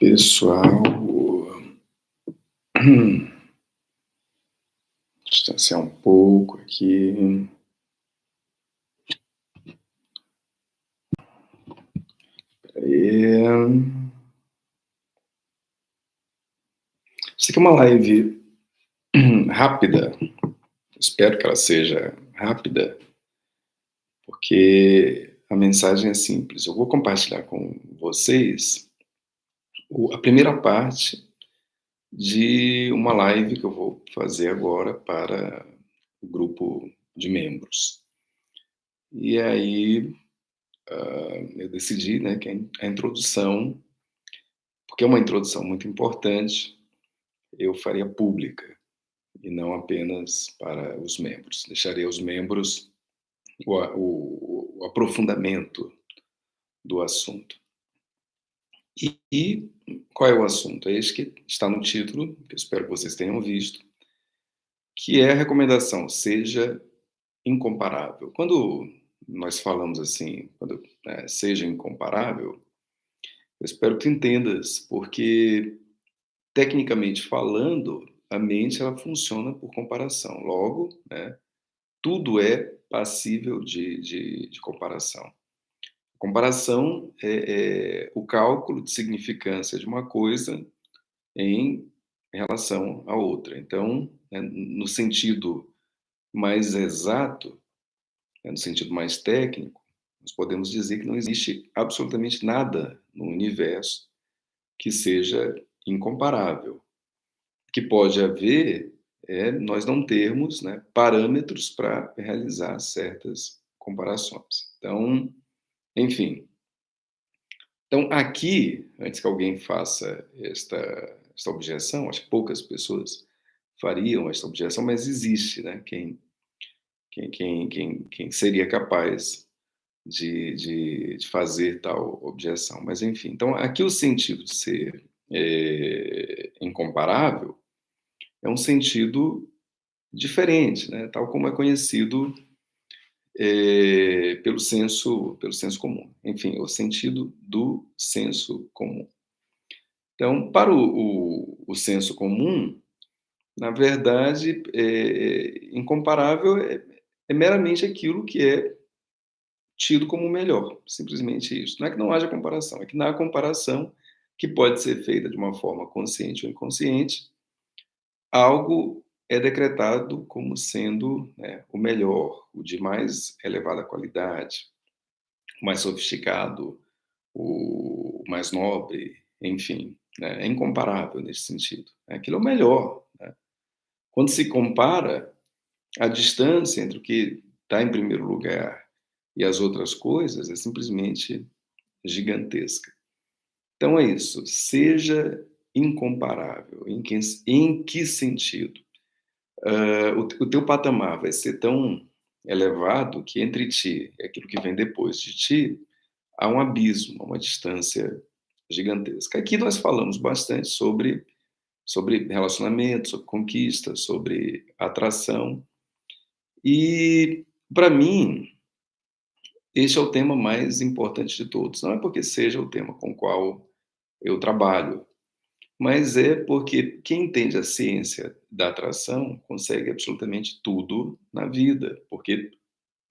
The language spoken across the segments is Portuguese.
Pessoal, distanciar um pouco aqui. Aí. Isso aqui é uma live rápida. Espero que ela seja rápida, porque a mensagem é simples. Eu vou compartilhar com vocês a primeira parte de uma live que eu vou fazer agora para o grupo de membros. E aí eu decidi, né, que a introdução, porque é uma introdução muito importante, eu faria pública e não apenas para os membros. Deixaria os membros o aprofundamento do assunto. E qual é o assunto? É este que está no título, que eu espero que vocês tenham visto, que é a recomendação: seja incomparável. Quando nós falamos assim, seja incomparável, eu espero que tu entendas, porque tecnicamente falando, a mente ela funciona por comparação. Logo, né, tudo é passível de comparação. Comparação é o cálculo de significância de uma coisa em relação à outra. Então, né, no sentido mais exato, né, no sentido mais técnico, nós podemos dizer que não existe absolutamente nada no universo que seja incomparável. O que pode haver é nós não termos, né, parâmetros para realizar certas comparações. Então, enfim. Então, aqui, antes que alguém faça esta objeção, acho que poucas pessoas fariam esta objeção, mas existe, né, quem seria capaz de fazer tal objeção. Mas, enfim, então, aqui o sentido de ser incomparável é um sentido diferente, né, tal como é conhecido pelo senso comum. Enfim, o sentido do senso comum. Então, para o senso comum, na verdade, incomparável é meramente aquilo que é tido como melhor, simplesmente isso. Não é que não haja comparação, é que na comparação, que pode ser feita de uma forma consciente ou inconsciente, algo é decretado como sendo, né, o melhor, o de mais elevada qualidade, o mais sofisticado, o mais nobre, enfim, né, é incomparável nesse sentido. Aquilo é o melhor, né? Quando se compara, a distância entre o que está em primeiro lugar e as outras coisas é simplesmente gigantesca. Então é isso, seja incomparável. Em que sentido? O teu patamar vai ser tão elevado que entre ti e aquilo que vem depois de ti há um abismo, uma distância gigantesca. Aqui nós falamos bastante sobre relacionamento, sobre conquista, sobre atração. E, para mim, esse é o tema mais importante de todos. Não é porque seja o tema com o qual eu trabalho, mas é porque quem entende a ciência da atração consegue absolutamente tudo na vida, porque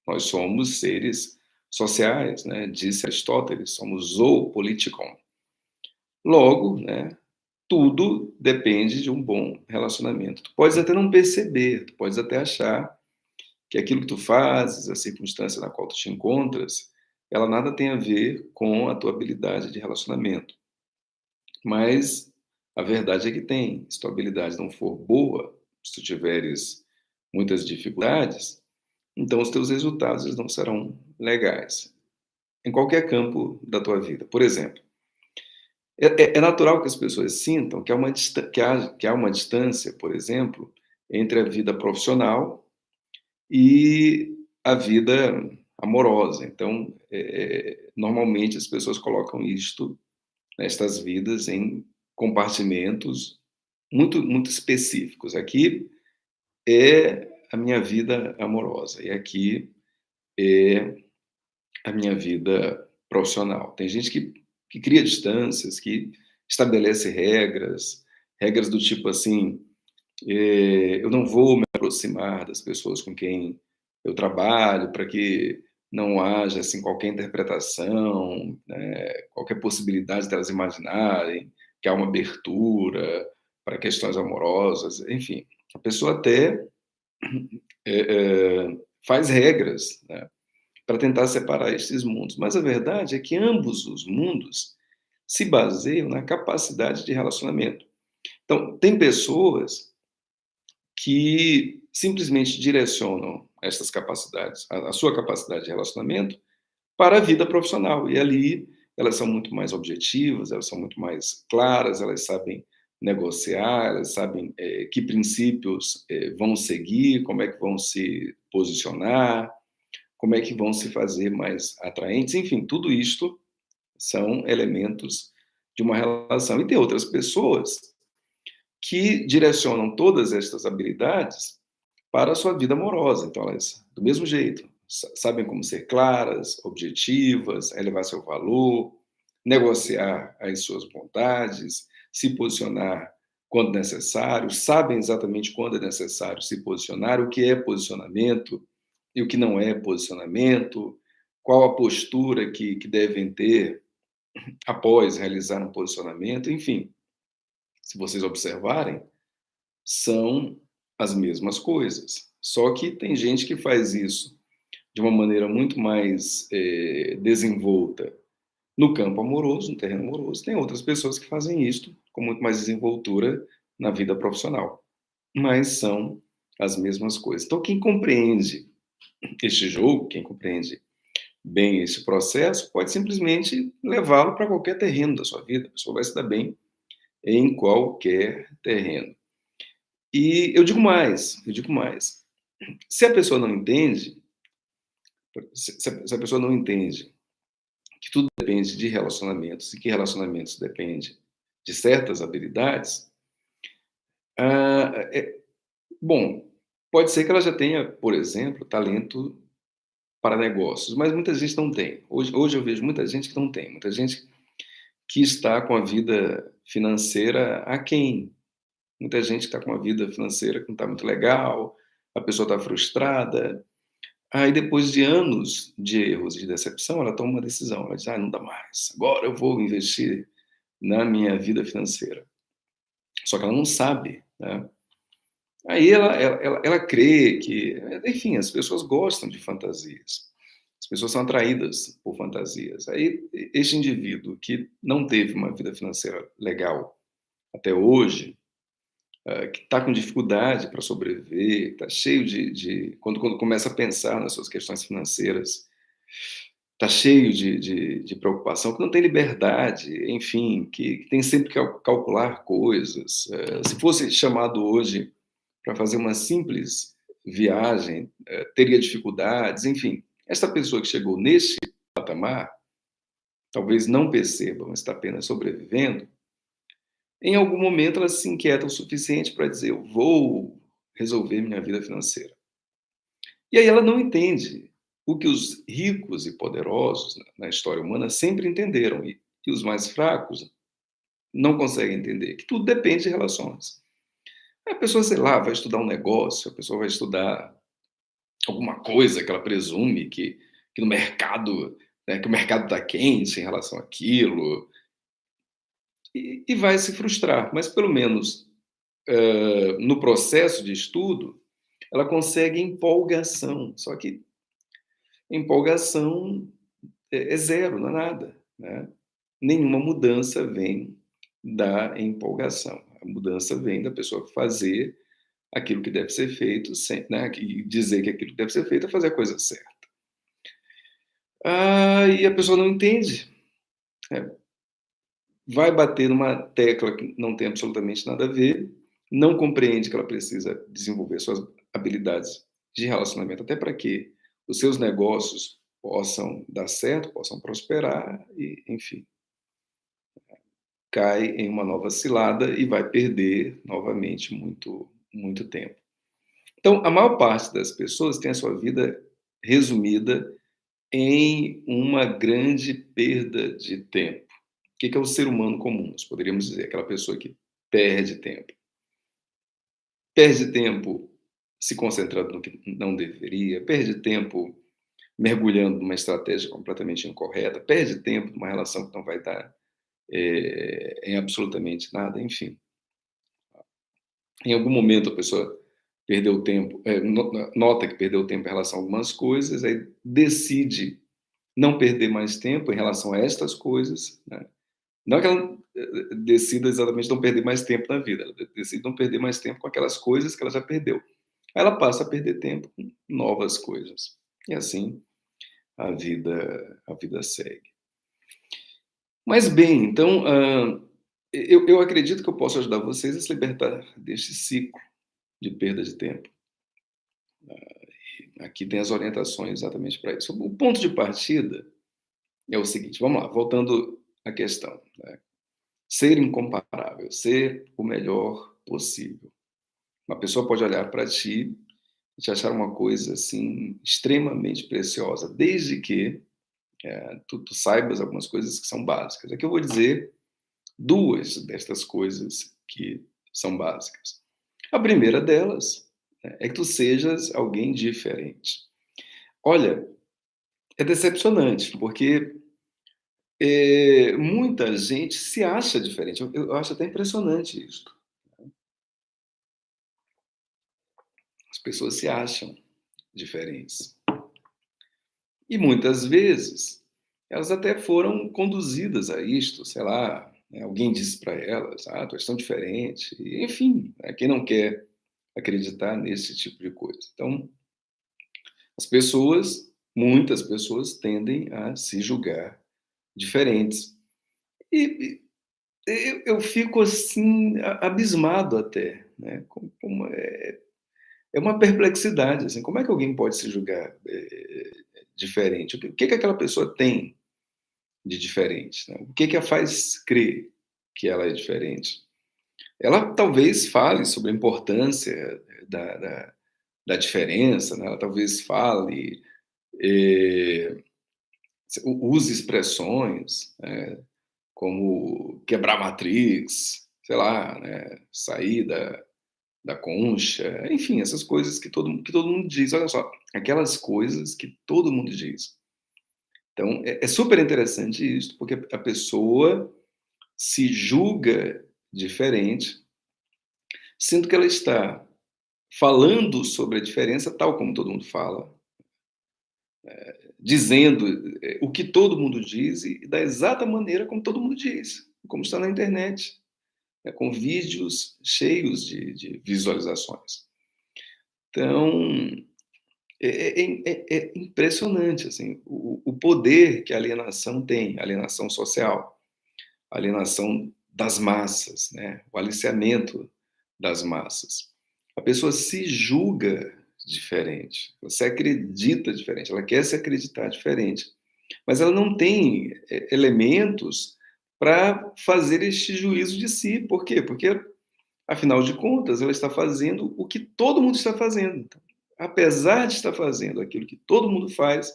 nós somos seres sociais, né? Disse Aristóteles, somos zoopolitikon. Logo, né, tudo depende de um bom relacionamento. Tu podes até não perceber, tu podes até achar que aquilo que tu fazes, a circunstância na qual tu te encontras, ela nada tem a ver com a tua habilidade de relacionamento. Mas a verdade é que tem. Se tua habilidade não for boa, se tu tiveres muitas dificuldades, então os teus resultados eles não serão legais. Em qualquer campo da tua vida. Por exemplo, é natural que as pessoas sintam que há uma distância, por exemplo, entre a vida profissional e a vida amorosa. Então, normalmente as pessoas colocam estas vidas em compartimentos muito, muito específicos. Aqui é a minha vida amorosa e aqui é a minha vida profissional. Tem gente que cria distâncias, que estabelece regras, regras do tipo assim, eu não vou me aproximar das pessoas com quem eu trabalho para que não haja assim qualquer interpretação, né, qualquer possibilidade delas imaginarem que há uma abertura para questões amorosas, enfim. A pessoa até faz regras, né, para tentar separar esses mundos, mas a verdade é que ambos os mundos se baseiam na capacidade de relacionamento. Então, tem pessoas que simplesmente direcionam essas capacidades, a sua capacidade de relacionamento, para a vida profissional. E ali elas são muito mais objetivas, elas são muito mais claras, elas sabem negociar, elas sabem que princípios vão seguir, como é que vão se posicionar, como é que vão se fazer mais atraentes, enfim, tudo isto são elementos de uma relação. E tem outras pessoas que direcionam todas estas habilidades para a sua vida amorosa. Então, elas, do mesmo jeito, sabem como ser claras, objetivas, elevar seu valor, negociar as suas vontades, se posicionar quando necessário, sabem exatamente quando é necessário se posicionar, o que é posicionamento e o que não é posicionamento, qual a postura que devem ter após realizar um posicionamento, enfim, se vocês observarem, são as mesmas coisas. Só que tem gente que faz isso de uma maneira muito mais desenvolta no campo amoroso, no terreno amoroso. Tem outras pessoas que fazem isso com muito mais desenvoltura na vida profissional. Mas são as mesmas coisas. Então, quem compreende este jogo, quem compreende bem esse processo, pode simplesmente levá-lo para qualquer terreno da sua vida. A pessoa vai se dar bem em qualquer terreno. E eu digo mais. Se a pessoa não entende, se a pessoa não entende que tudo depende de relacionamentos e que relacionamentos depende de certas habilidades, ah, bom, pode ser que ela já tenha, por exemplo, talento para negócios, mas muita gente não tem. Hoje eu vejo muita gente que não tem, muita gente que está com a vida financeira aquém. Muita gente está com a vida financeira que não está muito legal, a pessoa está frustrada. Aí, depois de anos de erros e de decepção, ela toma uma decisão. Ela diz: não dá mais. Agora eu vou investir na minha vida financeira. Só que ela não sabe, né? Aí ela crê que, enfim, as pessoas gostam de fantasias. As pessoas são atraídas por fantasias. Aí, este indivíduo que não teve uma vida financeira legal até hoje, que está com dificuldade para sobreviver, está cheio quando começa a pensar nas suas questões financeiras, está cheio de preocupação, que não tem liberdade, enfim, que tem sempre que calcular coisas. Se fosse chamado hoje para fazer uma simples viagem, teria dificuldades, enfim. Esta pessoa que chegou neste patamar, talvez não perceba, mas está apenas sobrevivendo, em algum momento ela se inquieta o suficiente para dizer: eu vou resolver minha vida financeira. E aí ela não entende o que os ricos e poderosos na história humana sempre entenderam, e os mais fracos não conseguem entender, que tudo depende de relações. A pessoa, sei lá, vai estudar um negócio, a pessoa vai estudar alguma coisa que ela presume que no mercado, né, que o mercado está quente em relação àquilo, e vai se frustrar, mas pelo menos no processo de estudo, ela consegue empolgação, só que empolgação é zero, não é nada, né? Nenhuma mudança vem da empolgação, a mudança vem da pessoa fazer aquilo que deve ser feito, sem, né, e dizer que aquilo que deve ser feito é fazer a coisa certa. E a pessoa não entende, né? Vai bater numa tecla que não tem absolutamente nada a ver, não compreende que ela precisa desenvolver suas habilidades de relacionamento, até para que os seus negócios possam dar certo, possam prosperar, e, enfim, cai em uma nova cilada e vai perder novamente muito, muito tempo. Então, a maior parte das pessoas tem a sua vida resumida em uma grande perda de tempo. que é o ser humano comum? Nós poderíamos dizer, aquela pessoa que perde tempo. Perde tempo se concentrando no que não deveria, perde tempo mergulhando numa estratégia completamente incorreta, perde tempo numa relação que não vai dar em absolutamente nada, enfim. Em algum momento a pessoa perdeu tempo, nota que perdeu tempo em relação a algumas coisas, aí decide não perder mais tempo em relação a estas coisas, né? Não é que ela decida exatamente não perder mais tempo na vida, ela decide não perder mais tempo com aquelas coisas que ela já perdeu. Aí ela passa a perder tempo com novas coisas. E assim a vida segue. Mas bem, então, eu acredito que eu posso ajudar vocês a se libertar deste ciclo de perda de tempo. Aqui tem as orientações exatamente para isso. O ponto de partida é o seguinte, vamos lá, voltando à questão, né? Ser incomparável, ser o melhor possível. Uma pessoa pode olhar para ti e te achar uma coisa assim extremamente preciosa, desde que tu saibas algumas coisas que são básicas. Aqui eu vou dizer duas destas coisas que são básicas. A primeira delas, né, é que tu sejas alguém diferente. Olha, é decepcionante, porque muita gente se acha diferente. Eu acho até impressionante isso. As pessoas se acham diferentes. E muitas vezes elas até foram conduzidas a isto, sei lá, né, alguém disse para elas: "Ah, tu és tão diferente", e, enfim, né, quem não quer acreditar nesse tipo de coisa. Então, as pessoas, muitas pessoas tendem a se julgar diferentes. E eu fico assim abismado até, né? Como é uma perplexidade, assim, como é que alguém pode se julgar diferente? O que aquela pessoa tem de diferente, né? O que a faz crer que ela é diferente? Ela talvez fale sobre a importância da diferença, né? Ela talvez fale, eh, use expressões, né, como quebrar matrix, sei lá, né, sair da concha, enfim, essas coisas que todo mundo diz. Olha só, aquelas coisas que todo mundo diz. Então, é super interessante isso, porque a pessoa se julga diferente, sendo que ela está falando sobre a diferença tal como todo mundo fala, dizendo o que todo mundo diz e da exata maneira como todo mundo diz, como está na internet, né, com vídeos cheios de visualizações. Então, é impressionante assim, o poder que a alienação tem, a alienação social, a alienação das massas, né, o aliciamento das massas. A pessoa se julga diferente, ela se acredita diferente, ela quer se acreditar diferente, mas ela não tem elementos para fazer este juízo de si. Por quê? Porque, afinal de contas, ela está fazendo o que todo mundo está fazendo. Então, apesar de estar fazendo aquilo que todo mundo faz,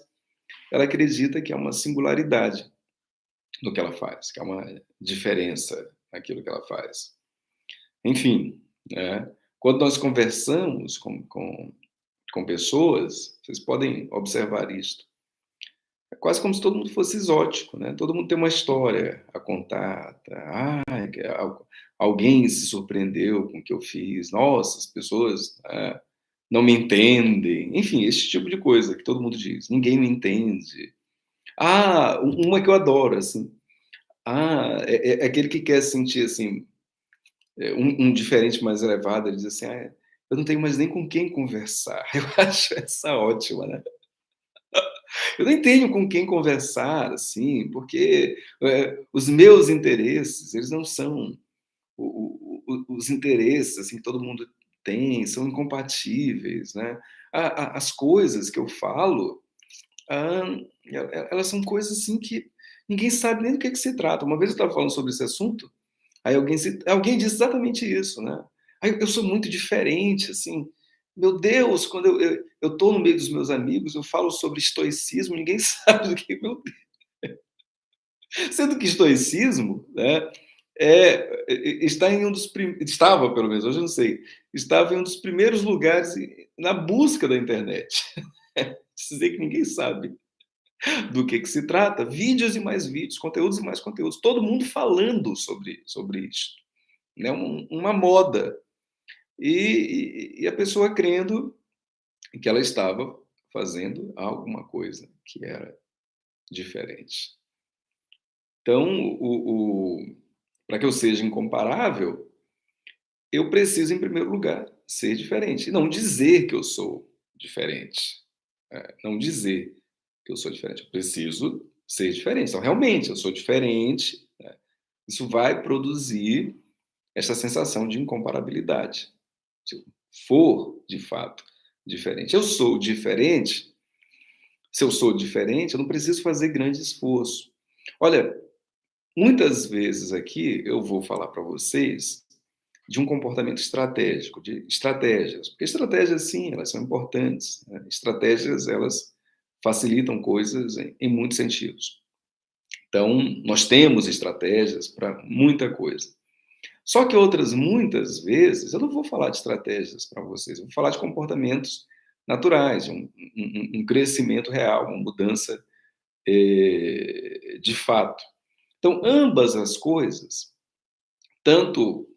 ela acredita que há uma singularidade no que ela faz, que há uma diferença naquilo que ela faz. Enfim, né? Quando nós conversamos com pessoas, vocês podem observar isso. É quase como se todo mundo fosse exótico, né? Todo mundo tem uma história a contar. Tá? Ah, alguém se surpreendeu com o que eu fiz. Nossa, as pessoas não me entendem. Enfim, esse tipo de coisa que todo mundo diz. Ninguém me entende. Ah, uma que eu adoro, assim. Ah, é aquele que quer sentir assim um diferente mais elevado. Ele diz assim: ah, eu não tenho mais nem com quem conversar. Eu acho essa ótima, né? Eu não tenho com quem conversar, assim, porque os meus interesses, eles não são os interesses assim, que todo mundo tem, são incompatíveis, né? As coisas que eu falo, ah, elas são coisas assim que ninguém sabe nem do que se trata. Uma vez eu estava falando sobre esse assunto, aí alguém disse exatamente isso, né? Aí eu sou muito diferente, assim. Meu Deus, quando eu estou no meio dos meus amigos, eu falo sobre estoicismo, ninguém sabe do que. Sendo que estoicismo, né, está em estava, pelo menos, hoje eu não sei, estava em um dos primeiros lugares na busca da internet. Dizer que ninguém sabe do que se trata, vídeos e mais vídeos, conteúdos e mais conteúdos, todo mundo falando sobre isso, né? Uma moda. E a pessoa crendo que ela estava fazendo alguma coisa que era diferente. Então, para que eu seja incomparável, eu preciso, em primeiro lugar, ser diferente. E não dizer que eu sou diferente. Não dizer que eu sou diferente. Eu preciso ser diferente. Então, realmente, eu sou diferente. Né? Isso vai produzir essa sensação de incomparabilidade. Se eu for, de fato, diferente. Eu sou diferente. Se eu sou diferente, eu não preciso fazer grande esforço. Olha, muitas vezes aqui eu vou falar para vocês de um comportamento estratégico, de estratégias. Porque estratégias, sim, elas são importantes. Né? Estratégias, elas facilitam coisas em muitos sentidos. Então, nós temos estratégias para muita coisa. Só que outras, muitas vezes, eu não vou falar de estratégias para vocês, eu vou falar de comportamentos naturais, de um crescimento real, uma mudança de fato. Então, ambas as coisas, tanto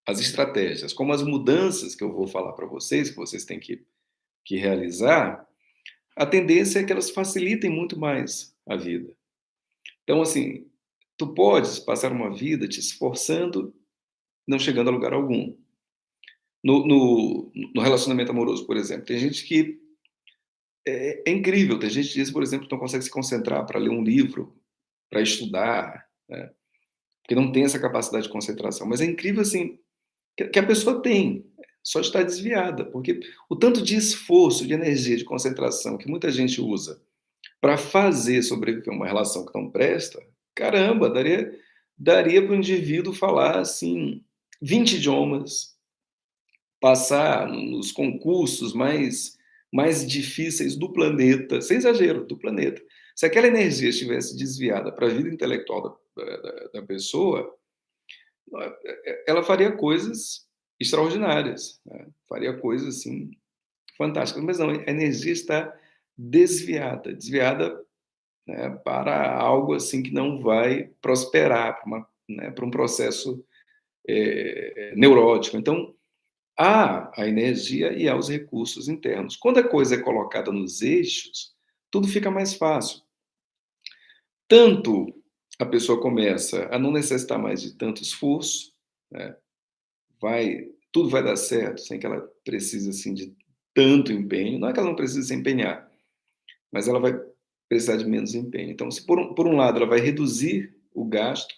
as estratégias como as mudanças que eu vou falar para vocês, que vocês têm que realizar, a tendência é que elas facilitem muito mais a vida. Então, assim, tu podes passar uma vida te esforçando, não chegando a lugar algum. No relacionamento amoroso, por exemplo, tem gente que é incrível, tem gente que diz, por exemplo, que não consegue se concentrar para ler um livro, para estudar, né? Porque não tem essa capacidade de concentração. Mas é incrível, assim, que a pessoa tem, só está desviada, porque o tanto de esforço, de energia, de concentração que muita gente usa para fazer sobreviver uma relação que não presta, caramba, daria para o indivíduo falar, assim, 20 idiomas, passar nos concursos mais difíceis do planeta, sem exagero, do planeta. Se aquela energia estivesse desviada para a vida intelectual da pessoa, ela faria coisas extraordinárias, né? Faria coisas assim fantásticas, mas não, a energia está desviada, né, para algo assim que não vai prosperar, para um processo neurótico. Então, há a energia e há os recursos internos. Quando a coisa é colocada nos eixos, tudo fica mais fácil. Tanto a pessoa começa a não necessitar mais de tanto esforço, né? Tudo vai dar certo sem que ela precise assim de tanto empenho. Não é que ela não precise se empenhar, mas ela vai precisar de menos empenho. Então, se por um lado ela vai reduzir o gasto,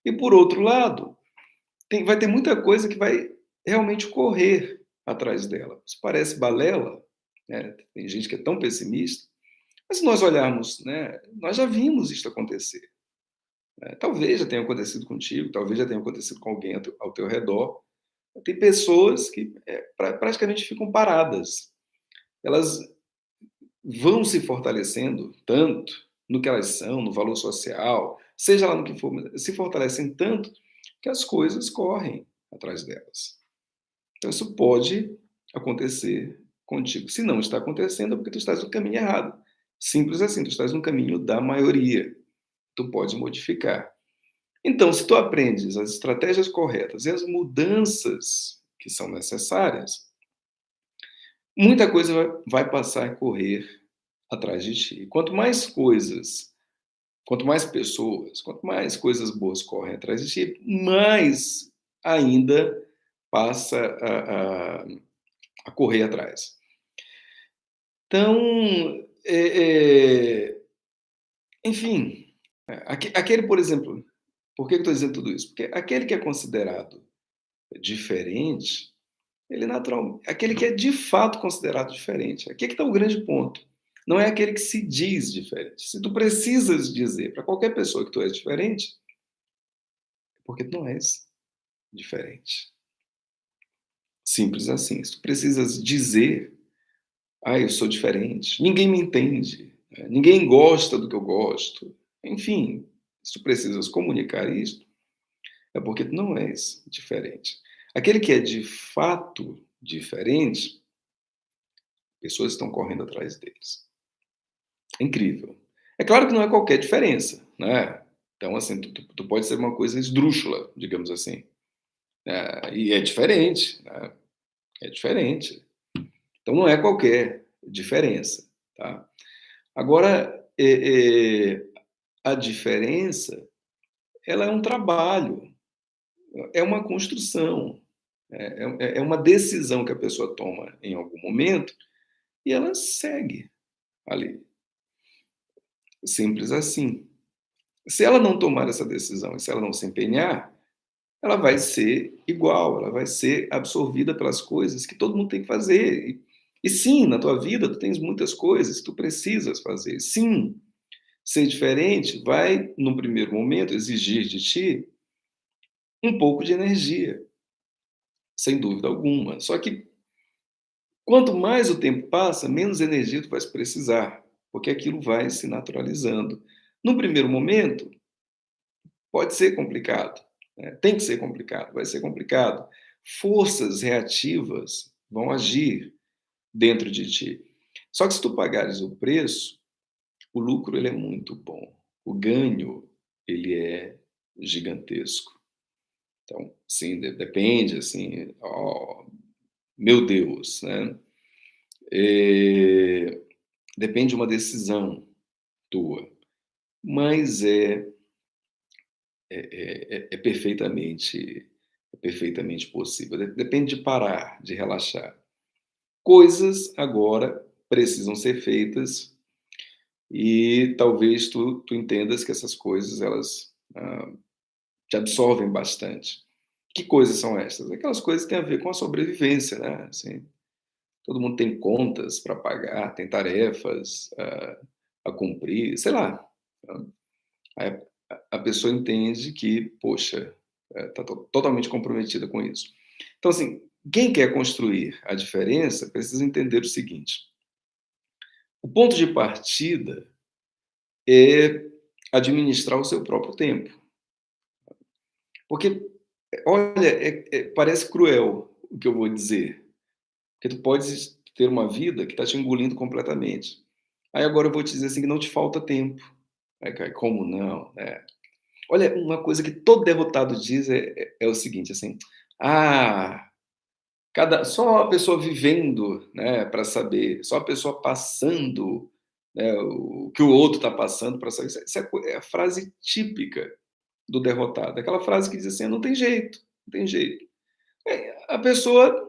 e por outro lado, vai ter muita coisa que vai realmente correr atrás dela. Isso parece balela, né? Tem gente que é tão pessimista, mas se nós olharmos, né, nós já vimos isso acontecer. Né? Talvez já tenha acontecido contigo, talvez já tenha acontecido com alguém ao teu redor. Tem pessoas que praticamente ficam paradas. Elas vão se fortalecendo tanto no que elas são, no valor social, seja lá no que for, se fortalecem tanto que as coisas correm atrás delas. Então isso pode acontecer contigo. Se não está acontecendo, é porque tu estás no caminho errado. Simples assim, tu estás no caminho da maioria. Tu pode modificar. Então, se tu aprendes as estratégias corretas e as mudanças que são necessárias, muita coisa vai passar a correr atrás de ti. Quanto mais pessoas, quanto mais coisas boas correm atrás de ti, mais ainda passa a correr atrás. Então, enfim, aquele, por exemplo, por que eu estou dizendo tudo isso? Porque aquele que é considerado diferente, ele aquele que é de fato considerado diferente. Aqui é que está o grande ponto. Não é aquele que se diz diferente. Se tu precisas dizer para qualquer pessoa que tu és diferente, é porque tu não és diferente. Simples assim. Se tu precisas dizer, eu sou diferente, ninguém me entende, né? Ninguém gosta do que eu gosto, enfim, Se tu precisas comunicar isso, é porque tu não és diferente. Aquele que é de fato diferente, pessoas estão correndo atrás deles. É incrível. É claro que não é qualquer diferença, né? Então, assim, tu pode ser uma coisa esdrúxula, digamos assim, e é diferente, né? É diferente. Então, não é qualquer diferença, tá? Agora, a diferença, ela é um trabalho, é uma construção, é uma decisão que a pessoa toma em algum momento e ela segue ali. Simples assim. Se ela não tomar essa decisão e se ela não se empenhar, ela vai ser igual, ela vai ser absorvida pelas coisas que todo mundo tem que fazer. E sim, na tua vida tu tens muitas coisas que tu precisas fazer. Sim, ser diferente vai, no primeiro momento, exigir de ti um pouco de energia, sem dúvida alguma. Só que quanto mais o tempo passa, menos energia tu vais precisar, porque aquilo vai se naturalizando. No primeiro momento, pode ser complicado, né? Tem que ser complicado, vai ser complicado. Forças reativas vão agir dentro de ti. Só que se tu pagares o preço, o lucro ele é muito bom. O ganho ele é gigantesco. Então, sim, depende, assim, ó, meu Deus, né? É, depende de uma decisão tua, mas é perfeitamente possível. Depende de parar, de relaxar. Coisas agora precisam ser feitas e talvez tu entendas que essas coisas elas te absorvem bastante. Que coisas são essas? Aquelas coisas que têm a ver com a sobrevivência, né? Assim, todo mundo tem contas para pagar, tem tarefas a cumprir, sei lá. Aí a pessoa entende que, poxa, está totalmente comprometida com isso. Então, assim, quem quer construir a diferença precisa entender o seguinte: o ponto de partida é administrar o seu próprio tempo. Porque, olha, parece cruel o que eu vou dizer, porque tu podes ter uma vida que está te engolindo completamente. Aí agora eu vou te dizer assim que não te falta tempo. Aí, cara, como não? Olha, uma coisa que todo derrotado diz é o seguinte, assim, ah, só a pessoa vivendo, né, para saber, só a pessoa passando, né, o que o outro está passando para saber. Isso é a frase típica do derrotado. Aquela frase que diz assim: não tem jeito, não tem jeito. A pessoa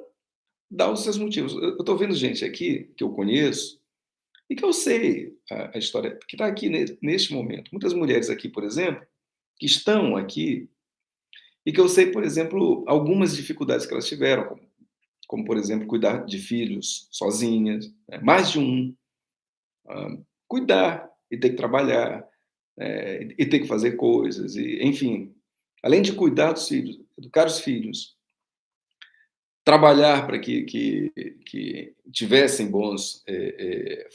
dá os seus motivos. Eu estou vendo gente aqui que eu conheço e que eu sei a história que está aqui neste momento. Muitas mulheres aqui, por exemplo, que estão aqui e que eu sei, por exemplo, algumas dificuldades que elas tiveram, como por exemplo, cuidar de filhos sozinhas, né? Mais de um, cuidar e ter que trabalhar, e ter que fazer coisas, e, enfim, além de cuidar dos filhos, educar os filhos, trabalhar para que tivessem bons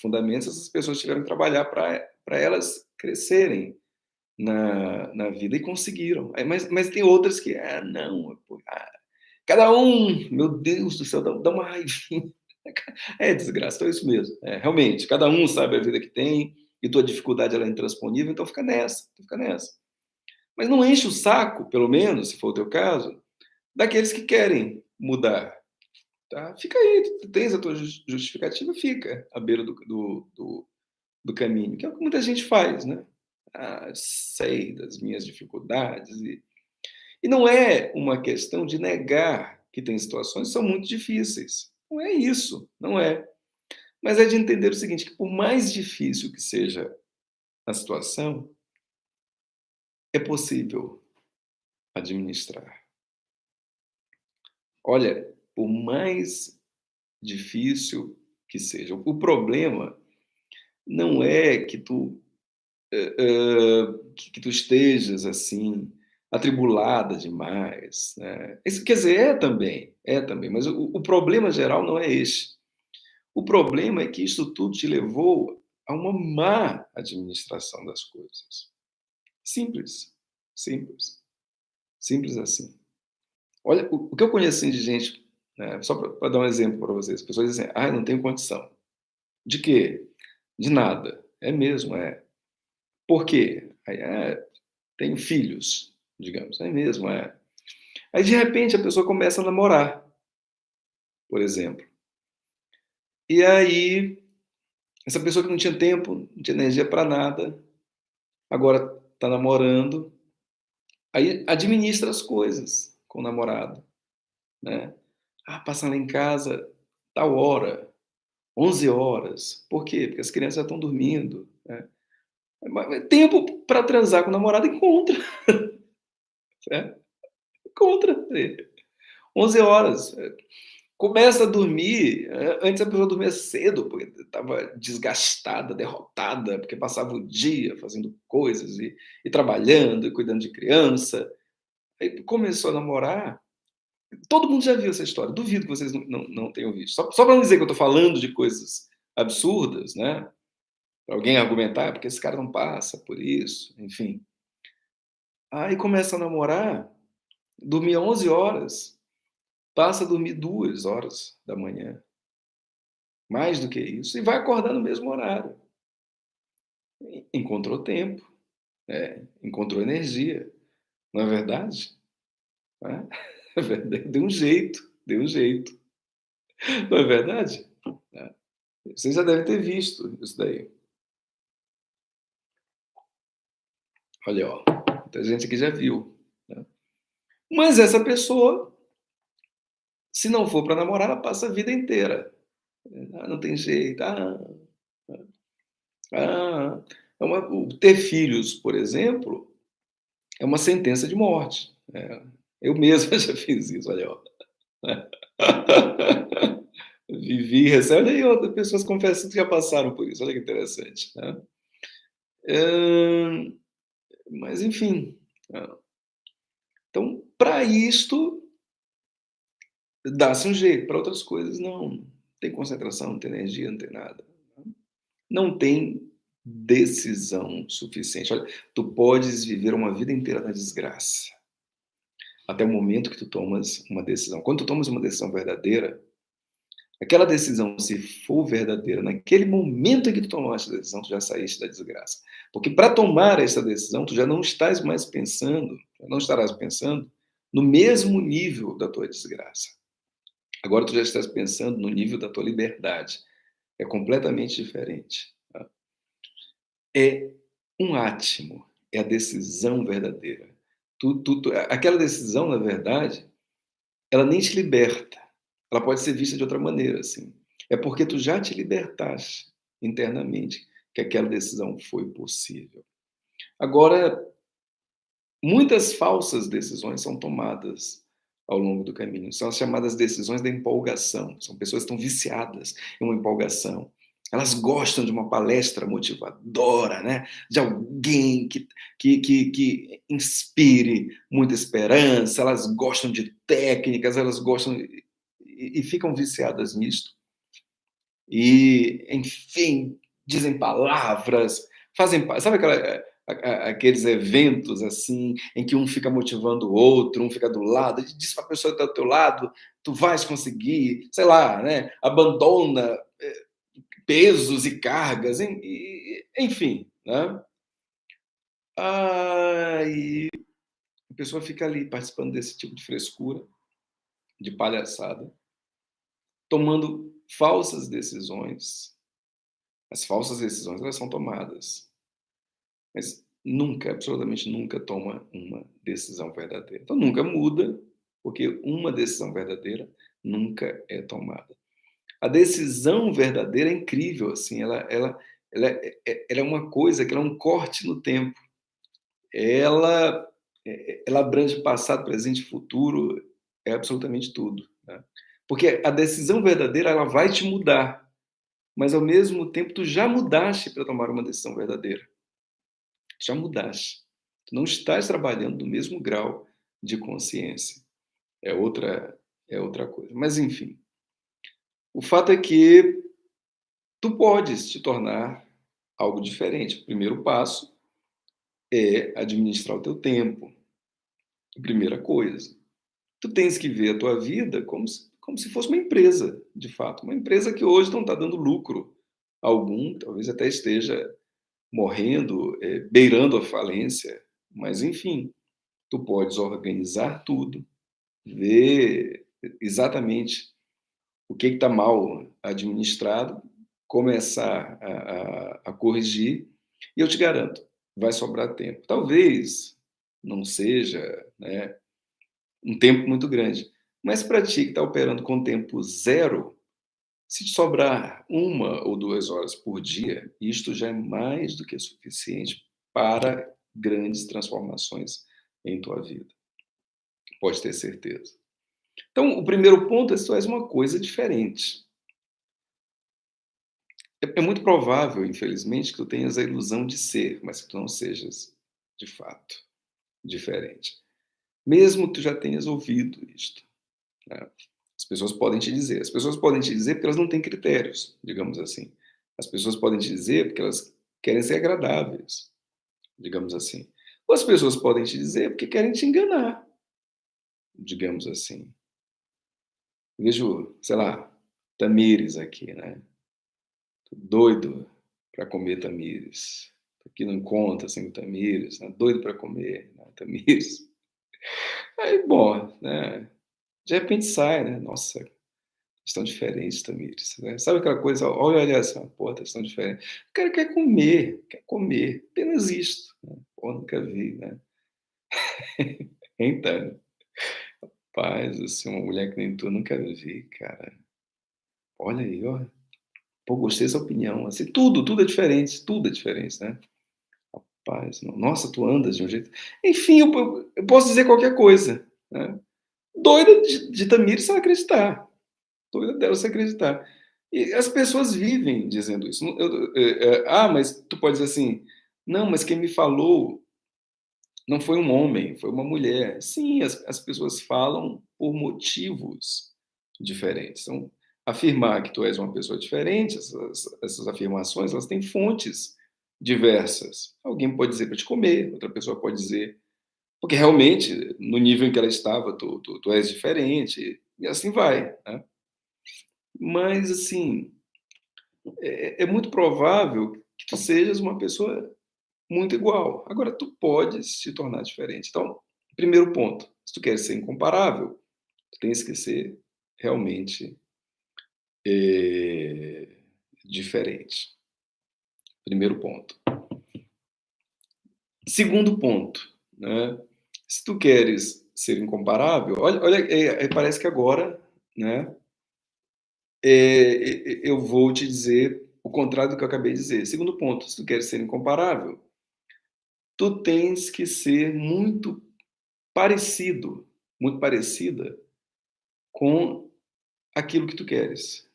fundamentos, essas pessoas tiveram que trabalhar para elas crescerem na vida e conseguiram. Mas tem outras que, não, cada um, meu Deus do céu, dá uma raivinha. É desgraça, então é isso mesmo. Realmente, cada um sabe a vida que tem e tua dificuldade ela é intransponível, então fica nessa, fica nessa. Mas não enche o saco, pelo menos, se for o teu caso, daqueles que querem mudar. Tá? Fica aí, tu tens a tua justificativa, fica à beira do caminho, que é o que muita gente faz, né? Sei das minhas dificuldades. E não é uma questão de negar que tem situações que são muito difíceis. Não é isso, não é. Mas é de entender o seguinte, que por mais difícil que seja a situação, é possível administrar. Olha, por mais difícil que seja, o problema não é que que tu estejas assim atribulada demais, né? Isso quer dizer é também, mas o problema geral não é este. O problema é que isso tudo te levou a uma má administração das coisas. Simples, simples, simples assim. Olha, o que eu conheço, assim, de gente, né, só para dar um exemplo para vocês, as pessoas dizem: "Ai, não tenho condição". De quê? De nada. É mesmo, é. Por quê? Aí: tenho filhos", digamos. É mesmo, é. Aí, de repente, a pessoa começa a namorar, por exemplo. E aí, essa pessoa que não tinha tempo, não tinha energia para nada, agora está namorando, aí administra as coisas com o namorado, né. "Ah, passa lá em casa tal hora, 11 horas. Por quê? Porque as crianças já estão dormindo, né. Mas tempo para transar com o namorado encontra, né, encontra. 11 horas. Começa a dormir, antes a pessoa dormia cedo, porque estava desgastada, derrotada, porque passava o dia fazendo coisas e trabalhando e cuidando de criança. Aí começou a namorar, todo mundo já viu essa história, duvido que vocês não tenham visto. Só para não dizer que eu estou falando de coisas absurdas, né, para alguém argumentar: "Porque esse cara não passa por isso", enfim. Aí começa a namorar, dormia 11 horas, passa a dormir 2 horas da manhã, mais do que isso, e vai acordar no mesmo horário. Encontrou tempo, encontrou energia, não é verdade? Né? É verdade, deu um jeito, deu um jeito, não é verdade? É. Você já deve ter visto isso daí. Olha, ó, muita gente aqui já viu, né. Mas essa pessoa, se não for para namorar, ela passa a vida inteira. "Ah, não tem jeito. Ah". Ter filhos, por exemplo, é uma sentença de morte. Eu mesmo já fiz isso, olha, ó. Vivi, olha aí, outras pessoas confessam que já passaram por isso, olha que interessante, né. Hã, mas enfim, então para isto dá-se um jeito, para outras coisas não. Não tem concentração, não tem energia, não tem nada. Não tem decisão suficiente. Olha, tu podes viver uma vida inteira na desgraça, até o momento que tu tomas uma decisão. Quando tu tomas uma decisão verdadeira, aquela decisão, se for verdadeira, naquele momento em que tu tomaste a decisão, tu já saíste da desgraça. Porque para tomar essa decisão, tu já não estás mais pensando, não estarás pensando no mesmo nível da tua desgraça. Agora tu já estás pensando no nível da tua liberdade. É completamente diferente. Tá? É um átimo, é a decisão verdadeira. Aquela decisão, na verdade, ela nem te liberta. Ela pode ser vista de outra maneira, assim. É porque tu já te libertaste internamente que aquela decisão foi possível. Agora, muitas falsas decisões são tomadas ao longo do caminho. São as chamadas decisões da empolgação. São pessoas que estão viciadas em uma empolgação. Elas gostam de uma palestra motivadora, né? De alguém que inspire muita esperança. Elas gostam de técnicas, elas gostam e ficam viciadas nisto. E, enfim, dizem palavras, sabe aqueles eventos assim em que um fica motivando o outro, um fica do lado, e diz para a pessoa que está do teu lado, tu vais conseguir, sei lá, né? Abandona pesos e cargas, enfim, né? Aí a pessoa fica ali participando desse tipo de frescura, de palhaçada, tomando falsas decisões. As falsas decisões, elas são tomadas, mas nunca, absolutamente nunca toma uma decisão verdadeira. Então nunca muda, porque uma decisão verdadeira nunca é tomada. A decisão verdadeira é incrível, assim, ela é uma coisa que ela é um corte no tempo. Ela ela abrange passado, presente e futuro, é absolutamente tudo, né. Porque a decisão verdadeira, ela vai te mudar, mas ao mesmo tempo tu já mudaste para tomar uma decisão verdadeira. Já mudaste. Tu não estás trabalhando no mesmo grau de consciência. É outra é outra coisa. Mas enfim, o fato é que tu podes te tornar algo diferente. O primeiro passo é administrar o teu tempo. Primeira coisa. Tu tens que ver a tua vida como se fosse uma empresa, de fato. Uma empresa que hoje não está dando lucro algum, talvez até esteja morrendo, beirando a falência, mas enfim, tu podes organizar tudo, ver exatamente o que está mal administrado, começar a corrigir, e eu te garanto, vai sobrar tempo. Talvez não seja, né, um tempo muito grande, mas para ti que está operando com tempo zero, se te sobrar 1 ou 2 horas por dia, isto já é mais do que suficiente para grandes transformações em tua vida, pode ter certeza. Então, o primeiro ponto é se tu és uma coisa diferente. É muito provável, infelizmente, que tu tenhas a ilusão de ser, mas que tu não sejas, de fato, diferente. Mesmo que tu já tenhas ouvido isto, né? As pessoas podem te dizer porque elas não têm critérios, digamos assim. As pessoas podem te dizer porque elas querem ser agradáveis, digamos assim. Ou as pessoas podem te dizer porque querem te enganar, digamos assim. Vejo, sei lá, Tamires aqui, né? Tô doido para comer Tamires. Tô aqui no encontro assim, com Tamires, né? Doido para comer, né? Tamires. Aí, bom, né? De repente sai, né? Nossa, estão diferentes, Tamires, né? Sabe aquela coisa, olha essa, pô, estão diferentes. O cara quer comer, apenas isto, né? Pô, nunca vi, né? Então, paz, assim, uma mulher que nem tu, nunca vi, cara. Olha aí, ó. Pô, gostei dessa opinião. Assim, tudo é diferente, né? Paz, nossa, tu andas de um jeito. Enfim, eu posso dizer qualquer coisa, né? Doida de Tamires sem acreditar. Doida dela sem acreditar. E as pessoas vivem dizendo isso. Mas tu pode dizer assim, não, mas quem me falou não foi um homem, foi uma mulher. Sim, as pessoas falam por motivos diferentes. Então, afirmar que tu és uma pessoa diferente, essas afirmações, elas têm fontes diversas. Alguém pode dizer para te comer, outra pessoa pode dizer porque realmente, no nível em que ela estava, tu és diferente, e assim vai, né? Mas, assim, é muito provável que tu sejas uma pessoa muito igual. Agora, tu podes se tornar diferente. Então, primeiro ponto, se tu queres ser incomparável, tu tens que ser realmente eh, diferente. Primeiro ponto. Segundo ponto, né? Se tu queres ser incomparável, olha, parece que agora, né? Eu vou te dizer o contrário do que eu acabei de dizer. Segundo ponto, se tu queres ser incomparável, tu tens que ser muito parecido, muito parecida com aquilo que tu queres.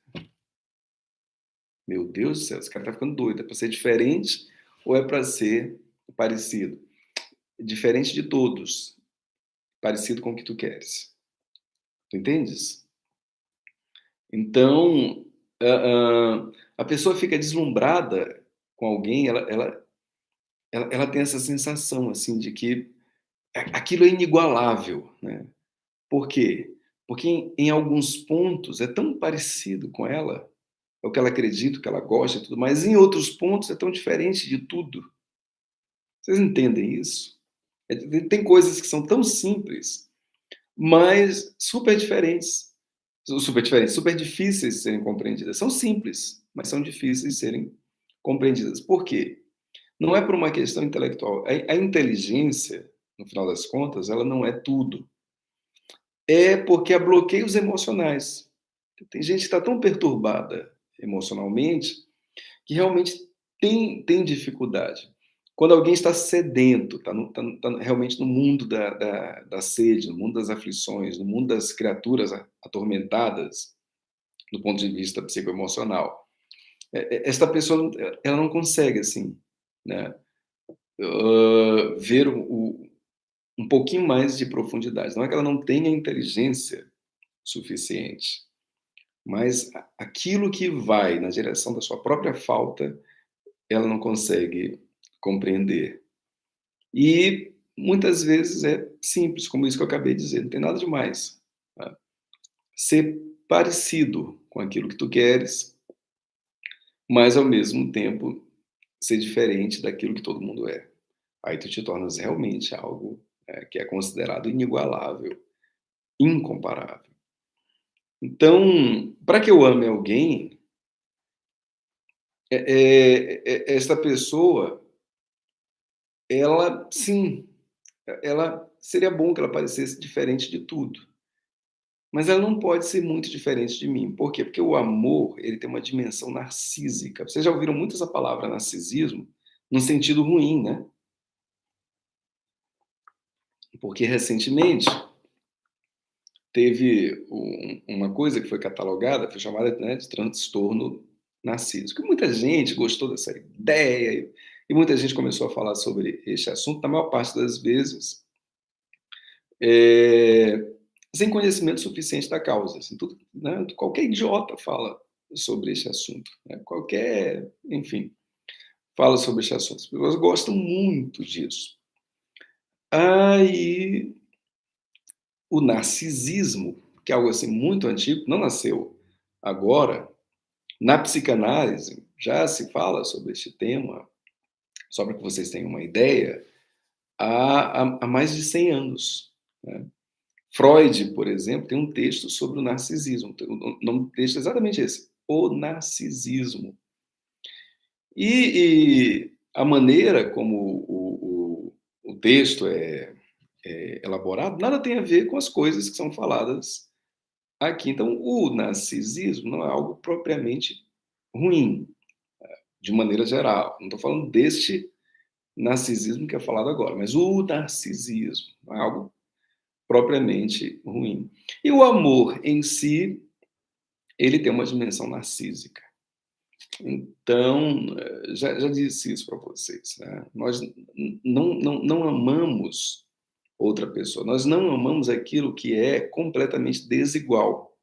Meu Deus do céu, esse cara tá ficando doido. É para ser diferente ou é para ser parecido? Diferente de todos, parecido com o que tu queres. Tu entendes? Então, a pessoa fica deslumbrada com alguém, ela tem essa sensação assim de que aquilo é inigualável, né? Por quê? Porque em alguns pontos é tão parecido com ela, é o que ela acredita, o que ela gosta e tudo mais, em outros pontos é tão diferente de tudo. Vocês entendem isso? Tem coisas que são tão simples, mas super diferentes, super difíceis de serem compreendidas. São simples, mas são difíceis de serem compreendidas. Por quê? Não é por uma questão intelectual. A inteligência, no final das contas, ela não é tudo. É porque há bloqueios emocionais. Tem gente que está tão perturbada emocionalmente que realmente tem dificuldade. Quando alguém está sedento, está realmente no mundo da sede, no mundo das aflições, no mundo das criaturas atormentadas, do ponto de vista psicoemocional, esta pessoa ela não consegue assim, né, ver um pouquinho mais de profundidade. Não é que ela não tenha inteligência suficiente, mas aquilo que vai na direção da sua própria falta, ela não consegue compreender. E muitas vezes é simples, como isso que eu acabei de dizer, não tem nada demais, né. Ser parecido com aquilo que tu queres, mas ao mesmo tempo ser diferente daquilo que todo mundo é. Aí tu te tornas realmente algo, que é considerado inigualável, incomparável. Então, para que eu ame alguém, esta pessoa, ela sim, ela seria bom que ela parecesse diferente de tudo, mas ela não pode ser muito diferente de mim. Por quê? Porque o amor, ele tem uma dimensão narcísica. Vocês já ouviram muito essa palavra narcisismo, no sentido ruim, né? Porque recentemente teve uma coisa que foi catalogada, foi chamada, né, de transtorno narcísico. E muita gente gostou dessa ideia e muita gente começou a falar sobre este assunto, na maior parte das vezes, eh, sem conhecimento suficiente da causa. Assim, tudo, né, qualquer idiota fala sobre este assunto, né, qualquer, enfim, fala sobre este assunto. As pessoas gostam muito disso. Aí o narcisismo, que é algo assim muito antigo, não nasceu agora. Na psicanálise já se fala sobre este tema, só para que vocês tenham uma ideia, há mais de 100 anos, né. Freud, por exemplo, tem um texto sobre o narcisismo, o nome do texto é exatamente esse, O Narcisismo. E a maneira como o texto é elaborado nada tem a ver com as coisas que são faladas aqui. Então, o narcisismo não é algo propriamente ruim, de maneira geral. Não estou falando deste narcisismo que é falado agora, mas o narcisismo não é algo propriamente ruim. E o amor em si, ele tem uma dimensão narcísica. Então, já disse isso para vocês, né? Nós não amamos outra pessoa, nós não amamos aquilo que é completamente desigual.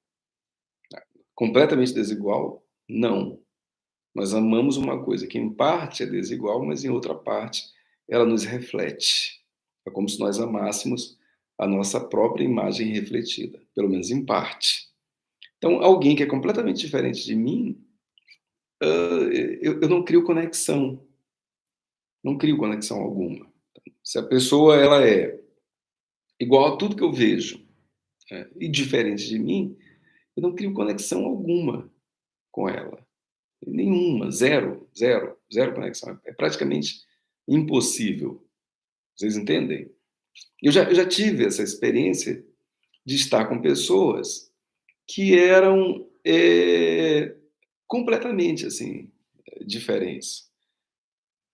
Completamente desigual? Não. Nós amamos uma coisa que em parte é desigual, mas em outra parte ela nos reflete. É como se nós amássemos a nossa própria imagem refletida, pelo menos em parte. Então, alguém que é completamente diferente de mim, eu não crio conexão, não crio conexão alguma. Se a pessoa ela é igual a tudo que eu vejo, né, e diferente de mim, eu não crio conexão alguma com ela. Nenhuma, zero, zero, zero conexão. É praticamente impossível. Vocês entendem? Eu já tive essa experiência de estar com pessoas que eram completamente assim diferentes.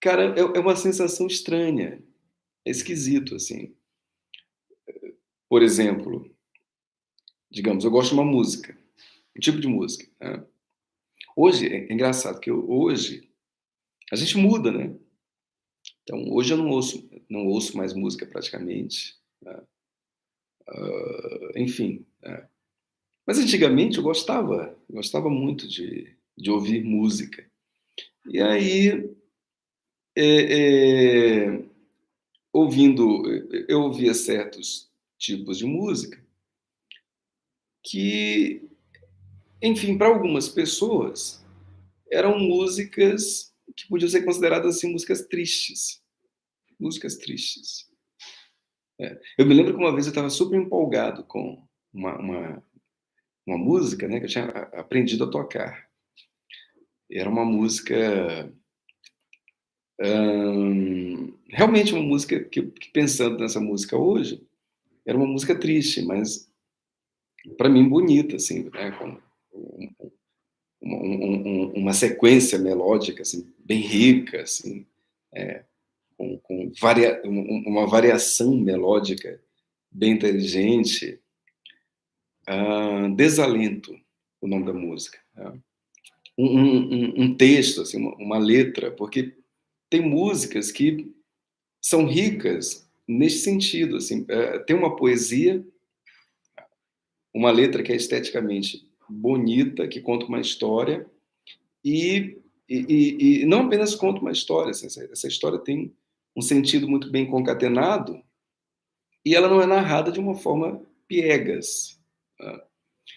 Cara, é uma sensação estranha, é esquisito assim. Por exemplo, digamos, eu gosto de uma música, um tipo de música, né? Hoje é engraçado que hoje a gente muda, né? Então hoje eu não ouço mais música praticamente, né? Enfim, né? Mas antigamente eu gostava muito de ouvir música. E aí, eh eh, ouvindo, eu ouvia certos tipos de música que, enfim, para algumas pessoas eram músicas que podiam ser consideradas assim músicas tristes, músicas tristes. É. Eu me lembro que uma vez eu estava super empolgado com uma música, né, que eu tinha aprendido a tocar. Era uma música, realmente uma música que pensando nessa música hoje, era uma música triste, mas para mim bonita, assim, né, com uma sequência melódica, assim, bem rica, assim, com uma variação melódica bem inteligente. Desalento, o nome da música, né? Um texto, assim, uma letra, porque tem músicas que são ricas nesse sentido, assim, tem uma poesia, uma letra que é esteticamente bonita, que conta uma história, e não apenas conta uma história, assim, essa história tem um sentido muito bem concatenado, e ela não é narrada de uma forma piegas. Né?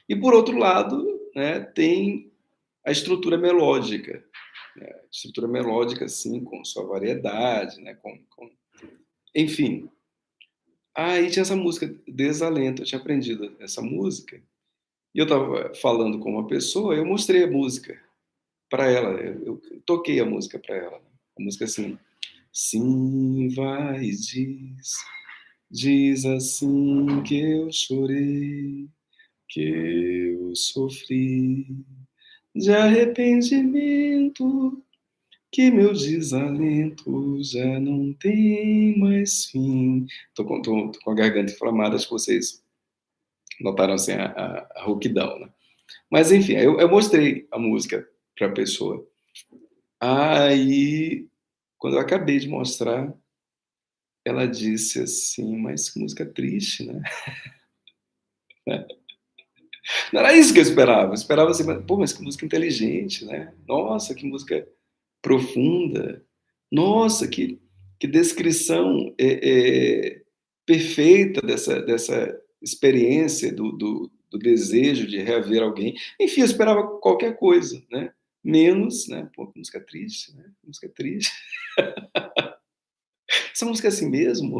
E, por outro lado, né, tem a estrutura melódica. Né? Estrutura melódica, sim, com sua variedade, né? Enfim. Aí tinha essa música, Desalento, eu tinha aprendido essa música, e eu estava falando com uma pessoa, eu mostrei a música para ela, eu toquei a música para ela. A música é assim, sim, vai, diz assim que eu chorei, que eu sofri de arrependimento, que meu desalento já não tem mais fim. Tô com a garganta inflamada, acho que vocês notaram assim a rouquidão, né? Mas enfim, eu mostrei a música para a pessoa. Aí, quando eu acabei de mostrar, ela disse assim, mas que música triste, né? Não era isso que eu esperava assim, pô, mas que música inteligente, né? Nossa, que música profunda. Nossa, que descrição perfeita dessa experiência do desejo de reaver alguém. Enfim, eu esperava qualquer coisa, né? Menos, né? Pô, que música triste, né? Música triste. Essa música é assim mesmo?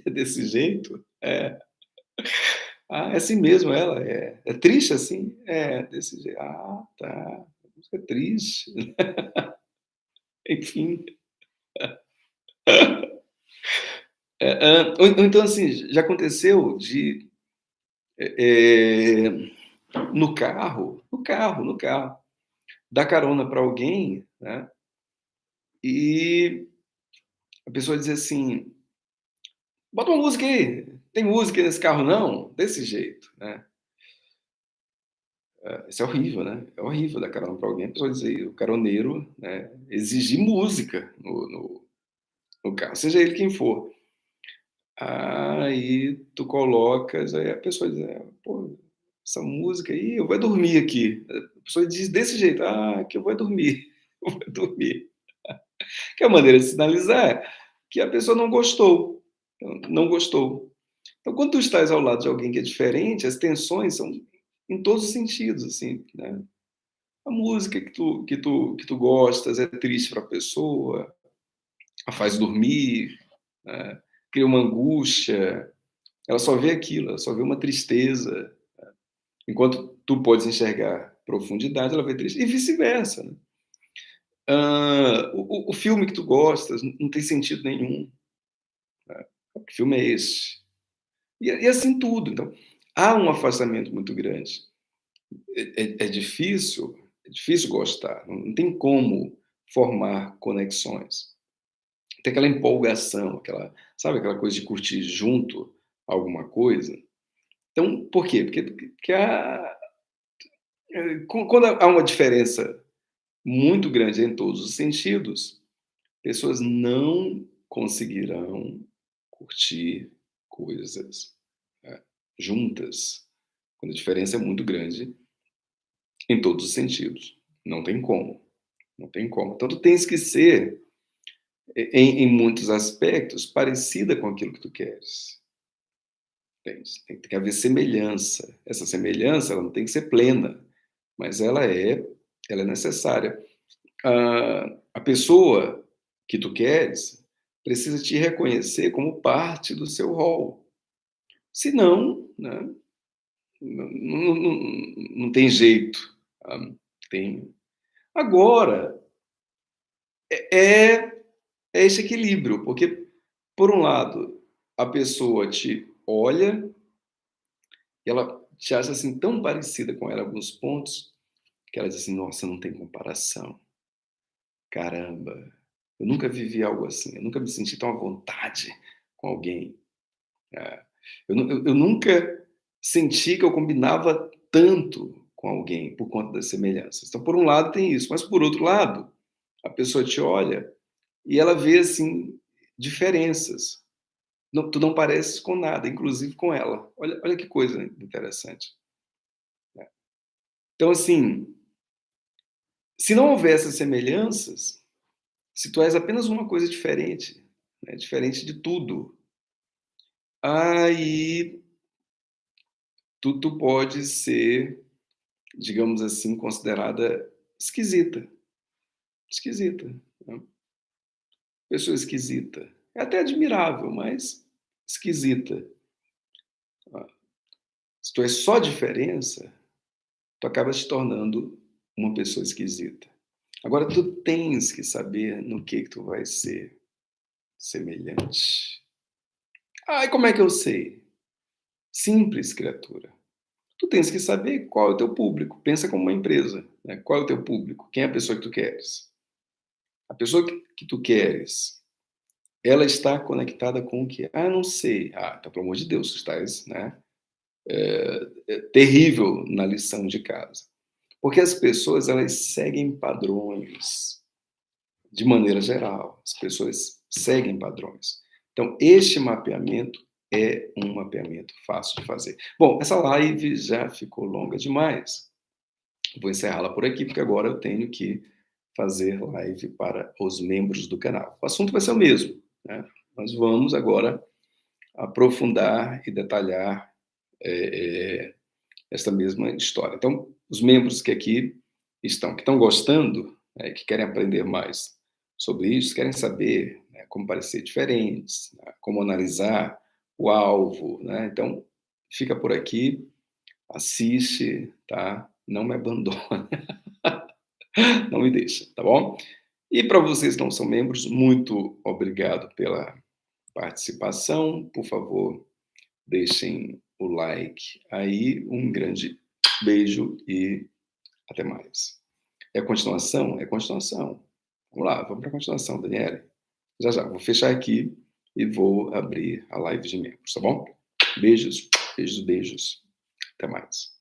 Desse jeito? É. Ah, é assim mesmo ela? É triste assim? É, desse jeito. Ah, tá. A música é triste. Enfim. Ou então, assim, já aconteceu de, é, no carro, dar carona para alguém, né? E a pessoa dizer assim: bota uma música aí, tem música nesse carro não? Desse jeito, né? Isso é horrível, né? É horrível dar carona para alguém, a pessoa dizer, o caroneiro, né, exigir música no carro, seja ele quem for. Aí tu colocas, aí a pessoa diz, pô, essa música aí, eu vou dormir aqui. A pessoa diz desse jeito, que eu vou dormir, eu vou dormir. Que é a maneira de sinalizar que a pessoa não gostou, não gostou. Então, quando tu estás ao lado de alguém que é diferente, as tensões são em todos os sentidos, assim, né? A música que tu gostas é triste para a pessoa, a faz dormir, né? Cria uma angústia, ela só vê aquilo, ela só vê uma tristeza. Enquanto tu podes enxergar profundidade, ela vê tristeza, e vice-versa. Né? O filme que tu gostas não tem sentido nenhum. Né? Que filme é esse? E assim tudo. Então, há um afastamento muito grande. É difícil gostar, não tem como formar conexões. Tem aquela empolgação, sabe aquela coisa de curtir junto alguma coisa? Então, por quê? Porque quando há uma diferença muito grande em todos os sentidos, pessoas não conseguirão curtir coisas, né, juntas, quando a diferença é muito grande em todos os sentidos. Não tem como, não tem como. Então, tu tens que ser, em muitos aspectos, parecida com aquilo que tu queres. Tem que haver semelhança. Essa semelhança, ela não tem que ser plena, mas ela é necessária. A pessoa que tu queres precisa te reconhecer como parte do seu rol. Senão, né, não tem jeito. ah, Tem. Agora, é, é esse equilíbrio, porque, por um lado, a pessoa te olha e ela te acha assim tão parecida com ela em alguns pontos que ela diz assim: nossa, não tem comparação. Caramba, eu nunca vivi algo assim, eu nunca me senti tão à vontade com alguém. É, eu nunca senti que eu combinava tanto com alguém por conta das semelhanças. Então, por um lado, tem isso, mas por outro lado, a pessoa te olha e ela vê assim diferenças. Não, tu não pareces com nada, inclusive com ela. Olha que coisa interessante. Né? Então, assim, se não houver essas semelhanças, se tu és apenas uma coisa diferente, né, diferente de tudo. Aí tu pode ser, digamos assim, considerada esquisita, esquisita, né, pessoa esquisita. É até admirável, mas esquisita. Ah, se tu é só diferença, tu acaba se tornando uma pessoa esquisita. Agora tu tens que saber no que tu vai ser semelhante. Ah, e como é que eu sei? Simples, criatura. Tu tens que saber qual é o teu público. Pensa como uma empresa, né? Qual é o teu público? Quem é a pessoa que tu queres? A pessoa que tu queres, ela está conectada com o quê? Ah, não sei. Ah, então, pelo amor de Deus, tu estás, né, terrível na lição de casa. Porque as pessoas, elas seguem padrões, de maneira geral. As pessoas seguem padrões. Então, este mapeamento é um mapeamento fácil de fazer. Bom, essa live já ficou longa demais. Vou encerrá-la por aqui, porque agora eu tenho que fazer live para os membros do canal. O assunto vai ser o mesmo, né? Nós vamos agora aprofundar e detalhar esta mesma história. Então, os membros que aqui estão, que estão gostando, né, que querem aprender mais sobre isso, querem saber, né, como parecer diferentes, né, como analisar o alvo, né? Então, fica por aqui, assiste, tá? Não me abandona, não me deixa, tá bom? E para vocês que não são membros, muito obrigado pela participação. Por favor, deixem o like aí. Um grande beijo e até mais. É continuação? É continuação. Vamos lá, vamos para a continuação, Daniele. Já já, vou fechar aqui e vou abrir a live de membros, tá bom? Beijos, beijos, beijos. Até mais.